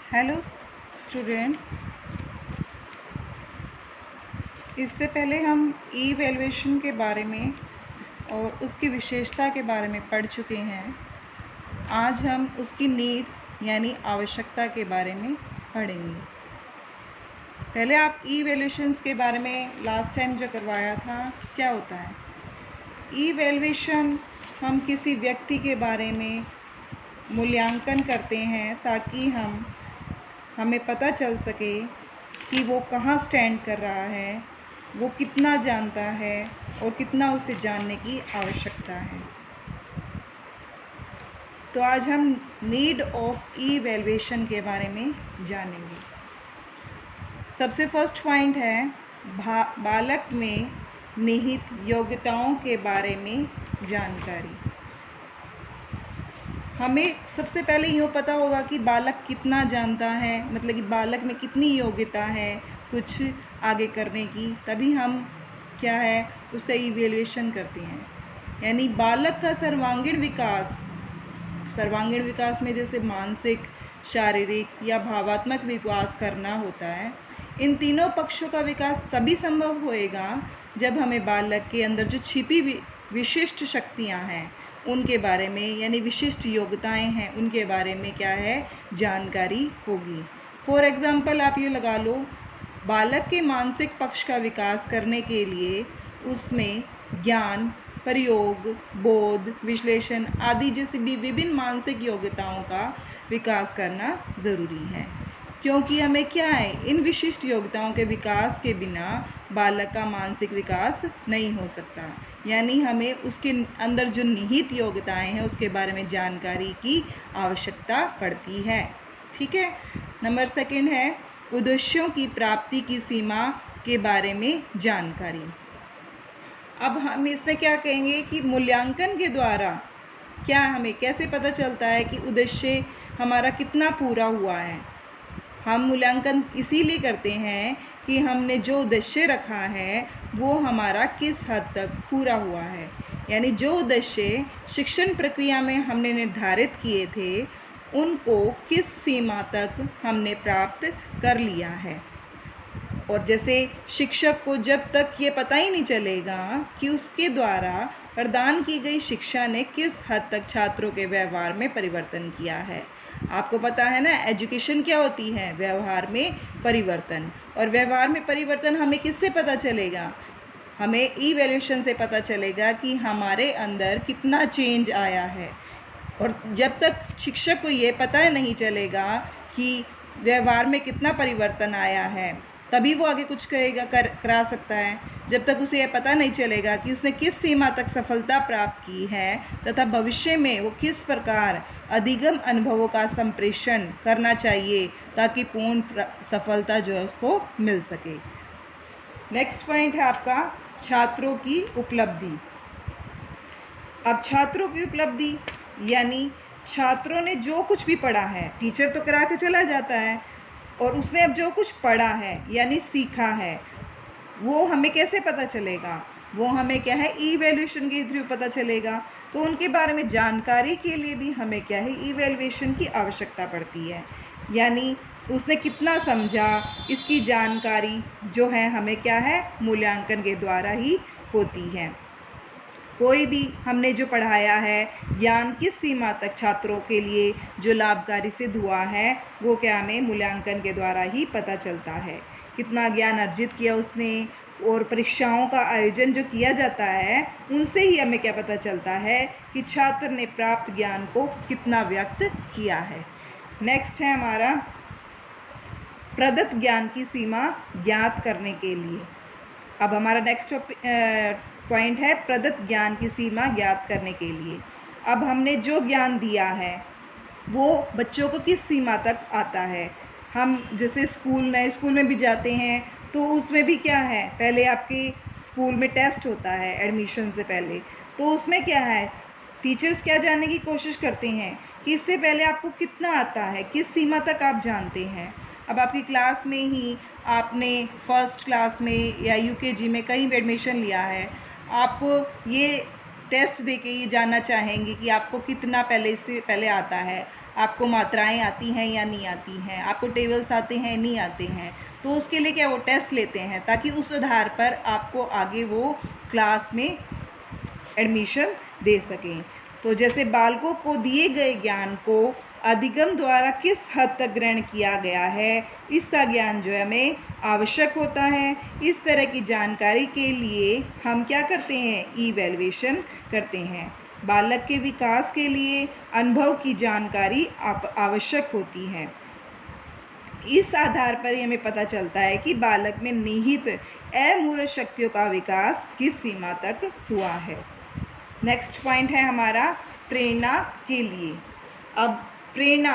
Hello students, इससे पहले हम ई वैल्यूएशन के बारे में और उसकी विशेषता के बारे में पढ़ चुके हैं। आज हम उसकी नीड्स यानी आवश्यकता के बारे में पढ़ेंगे। पहले आप ई वैल्यूएशंस के बारे में लास्ट टाइम जो करवाया था क्या होता है। ई वैल्यूएशन हम किसी व्यक्ति के बारे में मूल्यांकन करते हैं ताकि हमें पता चल सके कि वो कहाँ स्टैंड कर रहा है, वो कितना जानता है और कितना उसे जानने की आवश्यकता है। तो आज हम नीड ऑफ ई वैल्यूएशन के बारे में जानेंगे। सबसे फर्स्ट पॉइंट है बालक में निहित योग्यताओं के बारे में जानकारी। हमें सबसे पहले यूँ पता होगा कि बालक कितना जानता है, मतलब कि बालक में कितनी योग्यता है कुछ आगे करने की, तभी हम क्या है उसका इवैल्यूएशन करते हैं। यानी बालक का सर्वांगीण विकास में जैसे मानसिक, शारीरिक या भावात्मक विकास करना होता है। इन तीनों पक्षों का विकास तभी संभव होएगा जब हमें बालक के अंदर जो छिपी विशिष्ट शक्तियाँ हैं उनके बारे में, यानी विशिष्ट योग्यताएं हैं उनके बारे में क्या है जानकारी होगी। फॉर एग्ज़ाम्पल आप ये लगा लो, बालक के मानसिक पक्ष का विकास करने के लिए उसमें ज्ञान, प्रयोग, बोध, विश्लेषण आदि जैसी भी विभिन्न मानसिक योग्यताओं का विकास करना ज़रूरी है, क्योंकि हमें क्या है इन विशिष्ट योग्यताओं के विकास के बिना बालक का मानसिक विकास नहीं हो सकता। यानी हमें उसके अंदर जो निहित योग्यताएं हैं उसके बारे में जानकारी की आवश्यकता पड़ती है। ठीक है। नंबर सेकंड है उद्देश्यों की प्राप्ति की सीमा के बारे में जानकारी। अब हम इसमें क्या कहेंगे कि मूल्यांकन के द्वारा क्या हमें कैसे पता चलता है कि उद्देश्य हमारा कितना पूरा हुआ है। हम मूल्यांकन इसीलिए करते हैं कि हमने जो उद्देश्य रखा है वो हमारा किस हद तक पूरा हुआ है, यानी जो उद्देश्य शिक्षण प्रक्रिया में हमने निर्धारित किए थे उनको किस सीमा तक हमने प्राप्त कर लिया है। और जैसे शिक्षक को जब तक ये पता ही नहीं चलेगा कि उसके द्वारा प्रदान की गई शिक्षा ने किस हद तक छात्रों के व्यवहार में परिवर्तन किया है। आपको पता है ना, एजुकेशन क्या होती है, व्यवहार में परिवर्तन। और व्यवहार में परिवर्तन हमें किससे पता चलेगा, हमें इवैल्यूएशन से पता चलेगा कि हमारे अंदर कितना चेंज आया है। और जब तक शिक्षक को ये पता नहीं चलेगा कि व्यवहार में कितना परिवर्तन आया है तभी वो आगे कुछ करा सकता है। जब तक उसे यह पता नहीं चलेगा कि उसने किस सीमा तक सफलता प्राप्त की है तथा भविष्य में वो किस प्रकार अधिगम अनुभवों का संप्रेषण करना चाहिए ताकि पूर्ण सफलता जो है उसको मिल सके। नेक्स्ट पॉइंट है आपका छात्रों की उपलब्धि। अब छात्रों की उपलब्धि यानी छात्रों ने जो कुछ भी पढ़ा है, टीचर तो करा के चला जाता है और उसने अब जो कुछ पढ़ा है यानी सीखा है वो हमें कैसे पता चलेगा, वो हमें क्या है इवैल्यूएशन के थ्रू पता चलेगा। तो उनके बारे में जानकारी के लिए भी हमें क्या है इवैल्यूएशन की आवश्यकता पड़ती है। यानी उसने कितना समझा, इसकी जानकारी जो है हमें क्या है मूल्यांकन के द्वारा ही होती है। कोई भी हमने जो पढ़ाया है ज्ञान किस सीमा तक छात्रों के लिए जो लाभकारी सिद्ध हुआ है वो क्या हमें मूल्यांकन के द्वारा ही पता चलता है। कितना ज्ञान अर्जित किया उसने, और परीक्षाओं का आयोजन जो किया जाता है उनसे ही हमें क्या पता चलता है कि छात्र ने प्राप्त ज्ञान को कितना व्यक्त किया है। नेक्स्ट है हमारा प्रदत्त ज्ञान की सीमा ज्ञात करने के लिए। अब हमारा नेक्स्ट पॉइंट है प्रदत्त ज्ञान की सीमा ज्ञात करने के लिए। अब हमने जो ज्ञान दिया है वो बच्चों को किस सीमा तक आता है। हम जैसे नए स्कूल में भी जाते हैं तो उसमें भी क्या है, पहले आपके स्कूल में टेस्ट होता है एडमिशन से पहले, तो उसमें क्या है टीचर्स क्या जानने की कोशिश करते हैं कि इससे पहले आपको कितना आता है, किस सीमा तक आप जानते हैं। अब आपकी क्लास में ही आपने फर्स्ट क्लास में या यूकेजी में कहीं भी एडमिशन लिया है, आपको ये टेस्ट देके ये जानना चाहेंगे कि आपको कितना पहले से पहले आता है, आपको मात्राएं आती हैं या नहीं आती हैं, आपको टेबल्स आते हैं नहीं आते हैं। तो उसके लिए क्या वो टेस्ट लेते हैं ताकि उस आधार पर आपको आगे वो क्लास में एडमिशन दे सकें। तो जैसे बालकों को दिए गए ज्ञान को अधिगम द्वारा किस हद तक ग्रहण किया गया है, इसका ज्ञान जो है हमें आवश्यक होता है। इस तरह की जानकारी के लिए हम क्या करते हैं, इवैल्यूएशन करते हैं। बालक के विकास के लिए अनुभव की जानकारी आवश्यक होती है। इस आधार पर ही हमें पता चलता है कि बालक में निहित अमूर्त शक्तियों का विकास किस सीमा तक हुआ है। नेक्स्ट पॉइंट है हमारा प्रेरणा के लिए। अब प्रेरणा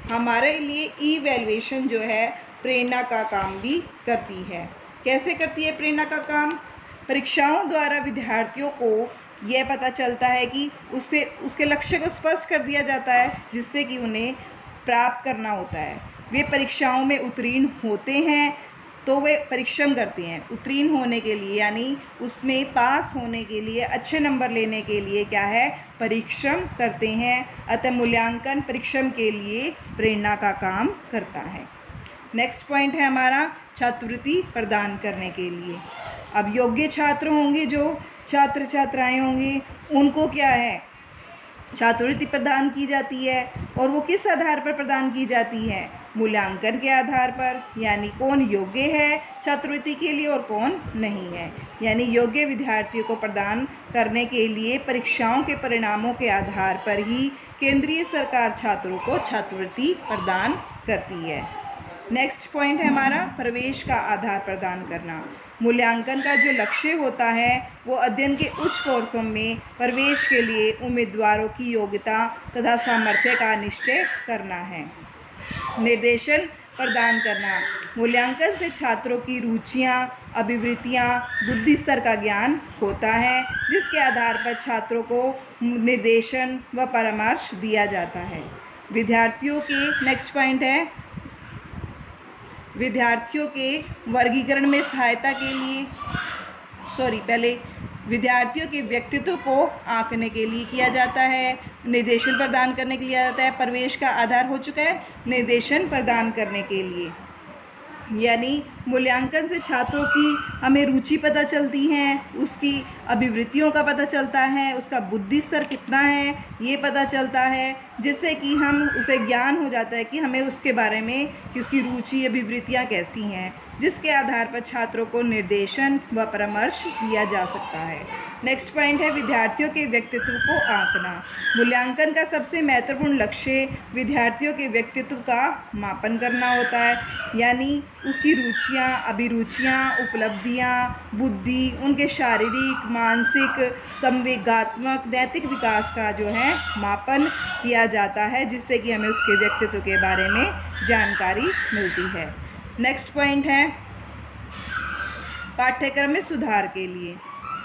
हमारे लिए इवैल्यूएशन जो है प्रेरणा का काम भी करती है। कैसे करती है प्रेरणा का काम? परीक्षाओं द्वारा विद्यार्थियों को यह पता चलता है कि उसके लक्ष्य को स्पष्ट कर दिया जाता है, जिससे कि उन्हें प्राप्त करना होता है। वे परीक्षाओं में उत्तीर्ण होते हैं तो वे परिश्रम करते हैं उत्तीर्ण होने के लिए, यानी उसमें पास होने के लिए, अच्छे नंबर लेने के लिए क्या है, परिश्रम करते हैं। अतः मूल्यांकन परिश्रम के लिए प्रेरणा का काम करता है। नेक्स्ट पॉइंट है हमारा छात्रवृत्ति प्रदान करने के लिए। अब योग्य छात्र होंगे, जो छात्र छात्राएं होंगी, उनको क्या है, छात्रवृत्ति प्रदान की जाती है। और वो किस आधार पर प्रदान की जाती है, मूल्यांकन के आधार पर, यानी कौन योग्य है छात्रवृत्ति के लिए और कौन नहीं है। यानी योग्य विद्यार्थियों को प्रदान करने के लिए परीक्षाओं के परिणामों के आधार पर ही केंद्रीय सरकार छात्रों को छात्रवृत्ति प्रदान करती है। नेक्स्ट पॉइंट है हमारा प्रवेश का आधार प्रदान करना। मूल्यांकन का जो लक्ष्य होता है वो अध्ययन के उच्च कोर्सों में प्रवेश के लिए उम्मीदवारों की योग्यता तथा सामर्थ्य का निश्चय करना है। निर्देशन प्रदान करना। मूल्यांकन से छात्रों की रुचियां, अभिवृत्तियां, बुद्धि स्तर का ज्ञान होता है, जिसके आधार पर छात्रों को निर्देशन व परामर्श दिया जाता है। विद्यार्थियों के नेक्स्ट पॉइंट है विद्यार्थियों के वर्गीकरण में सहायता के लिए पहले विद्यार्थियों के व्यक्तित्व को आंकने के लिए किया जाता है, निर्देशन प्रदान करने के लिए किया जाता है। प्रवेश का आधार हो चुका है निर्देशन प्रदान करने के लिए, यानी मूल्यांकन से छात्रों की हमें रुचि पता चलती है, उसकी अभिवृत्तियों का पता चलता है, उसका बुद्धि स्तर कितना है ये पता चलता है, जिससे कि हम उसे ज्ञान हो जाता है कि हमें उसके बारे में कि उसकी रुचि अभिवृत्तियाँ कैसी हैं, जिसके आधार पर छात्रों को निर्देशन व परामर्श दिया जा सकता है। नेक्स्ट पॉइंट है विद्यार्थियों के व्यक्तित्व को आंकना। मूल्यांकन का सबसे महत्वपूर्ण लक्ष्य विद्यार्थियों के व्यक्तित्व का मापन करना होता है, यानी उसकी रुचियाँ, अभिरुचियाँ, उपलब्धियाँ, बुद्धि, उनके शारीरिक, मानसिक, संवेगात्मक, नैतिक विकास का जो है मापन किया जाता है, जिससे कि हमें उसके व्यक्तित्व के बारे में जानकारी मिलती है। नेक्स्ट पॉइंट है पाठ्यक्रम में सुधार के लिए।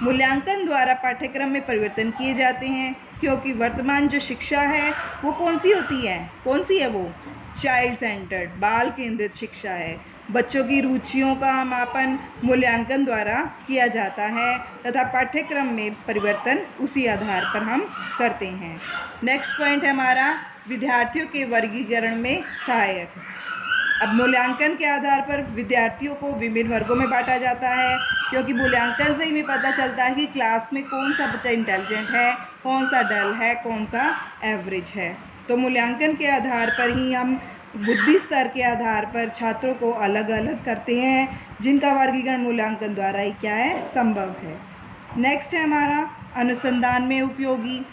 मूल्यांकन द्वारा पाठ्यक्रम में परिवर्तन किए जाते हैं, क्योंकि वर्तमान जो शिक्षा है वो कौन सी होती है, कौन सी है वो चाइल्ड सेंटर्ड, बाल केंद्रित शिक्षा है। बच्चों की रुचियों का मापन मूल्यांकन द्वारा किया जाता है तथा पाठ्यक्रम में परिवर्तन उसी आधार पर हम करते हैं। नेक्स्ट पॉइंट है हमारा विद्यार्थियों के वर्गीकरण में सहायक। अब मूल्यांकन के आधार पर विद्यार्थियों को विभिन्न वर्गों में बांटा जाता है, क्योंकि मूल्यांकन से ही हमें पता चलता है कि क्लास में कौन सा बच्चा इंटेलिजेंट है, कौन सा डल है, कौन सा एवरेज है। तो मूल्यांकन के आधार पर ही हम बुद्धि स्तर के आधार पर छात्रों को अलग अलग करते हैं, जिनका वर्गीकरण मूल्यांकन द्वारा ही क्या है, संभव है। नेक्स्ट है हमारा अनुसंधान में उपयोगी।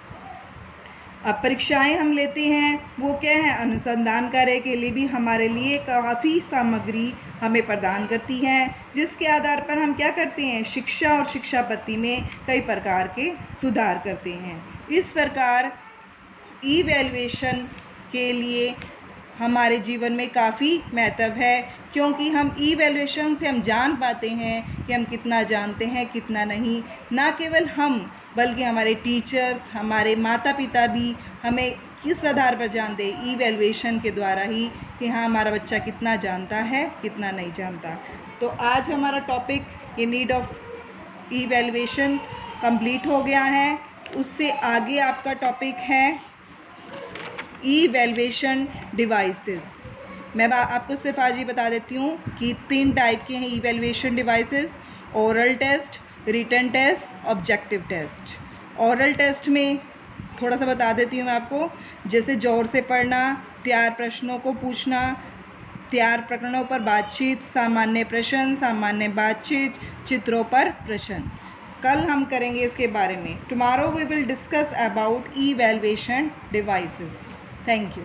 अब परीक्षाएं हम लेते हैं वो क्या है, अनुसंधान कार्य के लिए भी हमारे लिए काफ़ी सामग्री हमें प्रदान करती हैं, जिसके आधार पर हम क्या करते हैं, शिक्षा और शिक्षा पद्धति में कई प्रकार के सुधार करते हैं। इस प्रकार इवैल्यूएशन के लिए हमारे जीवन में काफ़ी महत्व है, क्योंकि हम इवैल्यूएशन से हम जान पाते हैं कि हम कितना जानते हैं कितना नहीं। ना केवल हम बल्कि हमारे टीचर्स, हमारे माता पिता भी हमें किस आधार पर जानते हैं, इवैल्यूएशन के द्वारा ही कि हाँ हमारा बच्चा कितना जानता है कितना नहीं जानता। तो आज हमारा टॉपिक ये नीड ऑफ इवैल्यूएशन कंप्लीट हो गया है। उससे आगे आपका टॉपिक है इवैल्यूएशन डिवाइसेस। मैं आपको सिर्फ आज ये बता देती हूँ कि 3 टाइप के हैं evaluation devices: oral test, written test, objective test. Oral test में थोड़ा सा बता देती हूँ मैं आपको, जैसे जोर से पढ़ना, तैयार प्रश्नों को पूछना, तैयार प्रकरणों पर बातचीत, सामान्य प्रश्न, सामान्य बातचीत, चित्रों पर प्रश्न। कल हम करेंगे इसके बारे में। Tomorrow we will discuss about evaluation devices. Thank you.